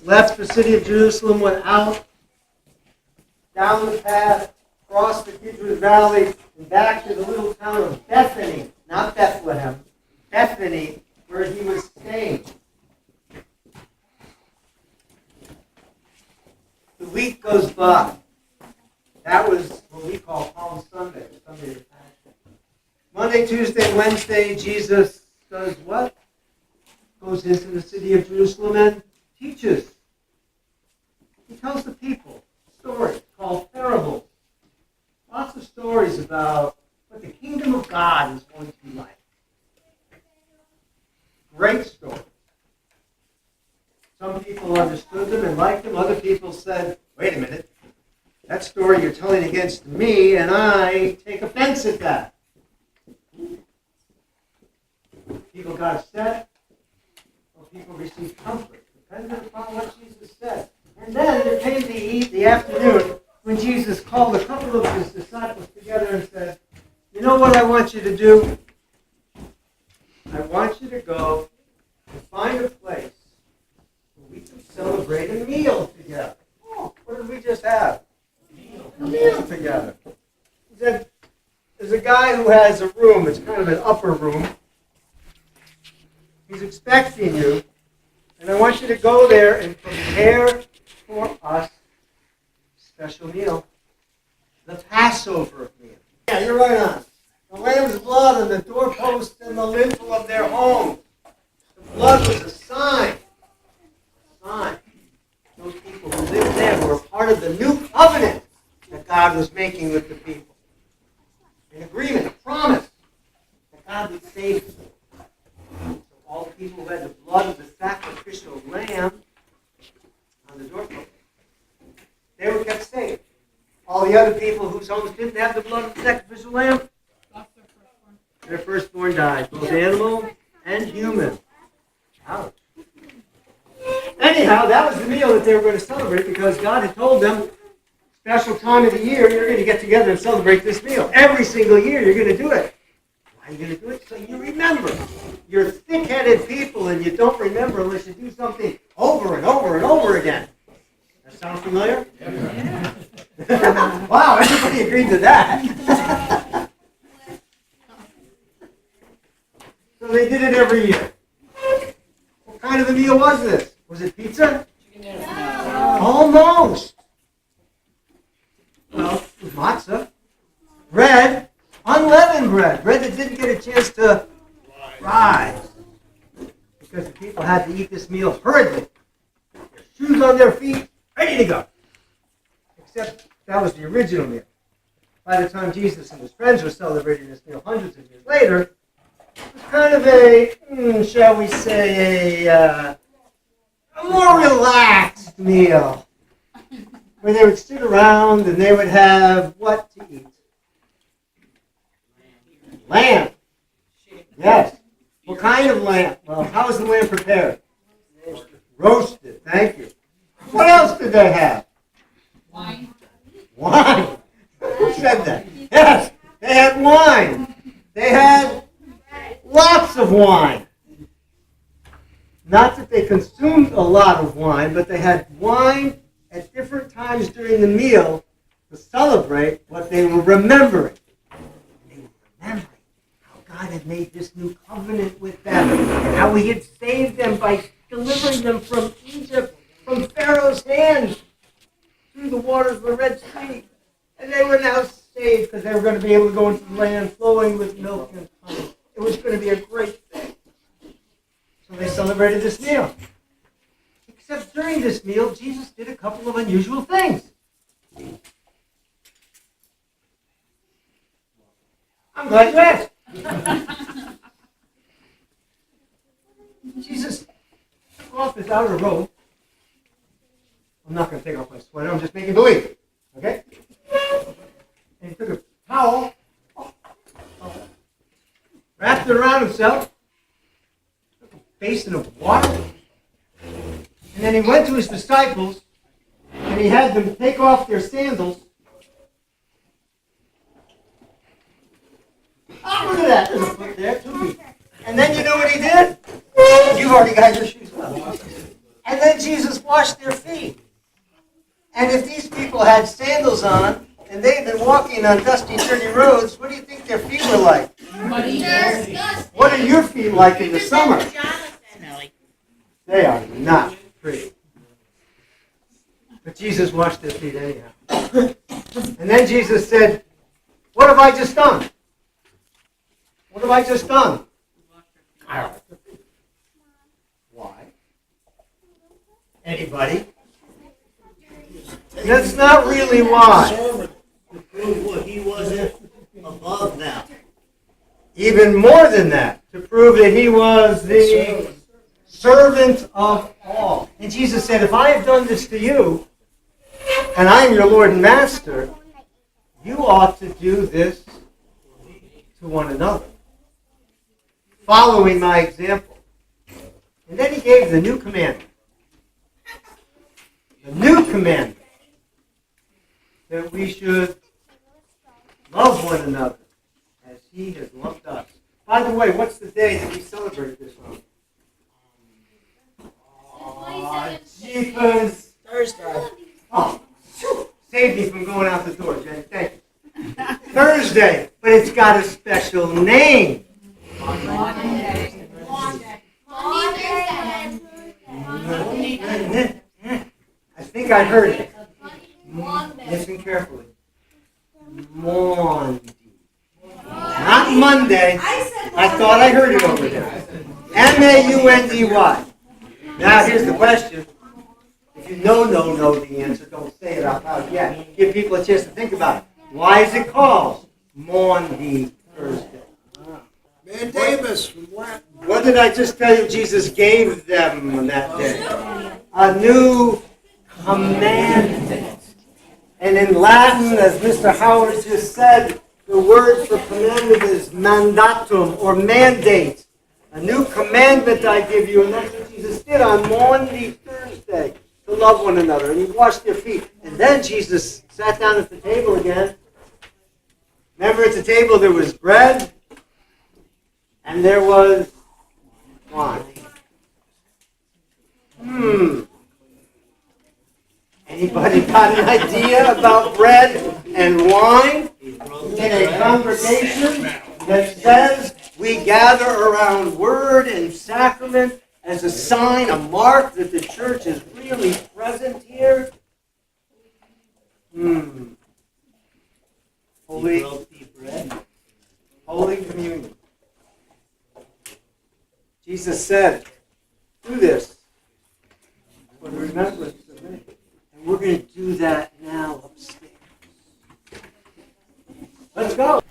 left the city of Jerusalem, went out, down the path, crossed the Kidron Valley, and back to the little town of Bethany, not Bethlehem, Bethany, where he was staying. The week goes by. That was what we call Palm Sunday, Sunday of Passion. Monday, Tuesday, Wednesday, Jesus does what? Goes into the city of Jerusalem and teaches. He tells the people stories called parables. Lots of stories about what the kingdom of God is going to be like. Great stories. Some people understood them and liked them. Other people said, wait a minute, that story you're telling against me, and I take offense at that. People got upset, or people received comfort, depending upon what Jesus said. And then there came the afternoon when Jesus called a couple of his disciples together and said, you know what I want you to do? I want you to go and find a place where we can celebrate a meal together. Oh, what did we just have? A meal together. He said, there's a guy who has a room. It's kind of an upper room. He's expecting you. And I want you to go there and prepare for us a special meal. The Passover meal. Yeah, you're right on. The lamb's blood on the doorpost and the lintel of their home. The blood was a sign. A sign. Those people who lived there were part of the new covenant that God was making with the people. An agreement, a promise that God would save them. So all the people who had the blood of the sacrificial lamb on the doorpost, they were kept safe. All the other people whose homes didn't have the blood of the sacrificial lamb, their firstborn died, both animal and human. Ouch. Anyhow, that was the meal that they were going to celebrate because God had told them, special time of the year, you're going to get together and celebrate this meal. Every single year, you're going to do it. Why are you going to do it? So you remember. You're thick-headed people, and you don't remember unless you do something over and over and over again. That sound familiar? Yeah. Wow, everybody agreed to that. So they did it every year. What kind of a meal was this? Was it pizza? Almost. Well, it was matzah. Bread, unleavened bread. Bread that didn't get a chance to rise. Because the people had to eat this meal hurriedly. Their shoes on their feet, ready to go. Except that was the original meal. By the time Jesus and his friends were celebrating this meal hundreds of years later, it was kind of a, shall we say, a more relaxed meal. Where they would sit around and they would have what to eat? Lamb. Yes. What kind of lamb? Well, how is the lamb prepared? Roasted. Thank you. What else did they have? Wine. Wine. Who said that? Yes. They had wine. They had lots of wine. Not that they consumed a lot of wine, but they had wine at different times during the meal to celebrate what they were remembering. They were remembering how God had made this new covenant with them and how he had saved them by delivering them from Egypt, from Pharaoh's hands, through the waters of the Red Sea. And they were now saved because they were going to be able to go into the land flowing with milk and honey. It was going to be a great thing. So they celebrated this meal. Except during this meal, Jesus did a couple of unusual things. I'm glad you asked. Jesus took off his outer robe. I'm not going to take off my sweater. I'm just making believe. Okay? And he took a towel, wrapped it around himself, took a basin of water, and then he went to his disciples, and he had them take off their sandals. Oh, look at that. There's a foot there, 2 feet. And then you know what he did? You've already got your shoes on. And then then Jesus washed their feet. And if these people had sandals on, and they'd been walking on dusty, dirty roads, what do you think their feet were like? What are your feet like in the summer? They are not pretty. But Jesus washed their feet anyhow. And then Jesus said, what have I just done? What have I just done? Why? Anybody? That's not really why. To prove what he wasn't above them. Even more than that, to prove that he was the servant of all. And Jesus said, if I have done this to you, and I am your Lord and Master, you ought to do this to one another, following my example. And then he gave the new commandment. The new commandment. That we should love one another as he has loved us. By the way, what's the day that we celebrate this on? Jeepers. Thursday. Oh, saved me from going out the door, Jenny. Thank you. Thursday, but it's got a special name. Monday. I think I heard it. Listen carefully. Monday. Not Monday. I thought I heard it over there. M-A-U-N-D-Y. Now here's the question. If you know the answer, don't say it out loud yet. Give people a chance to think about it. Why is it called Maundy Thursday? Man Davis from Latin. What did I just tell you Jesus gave them that day? A new commandment. And in Latin, as Mr. Howard just said, the word for commandment is mandatum, or mandate. A new commandment I give you, and that's what Jesus did on Maundy Thursday, to love one another. And he washed their feet. And then Jesus sat down at the table again. Remember, at the table there was bread, and there was wine. Anybody got an idea about bread and wine in a congregation that says we gather around word and sacrament as a sign, a mark that the church is really present here? Holy Communion. Jesus said, do this for the remembrance of me. And we're going to do that now upstairs. Let's go.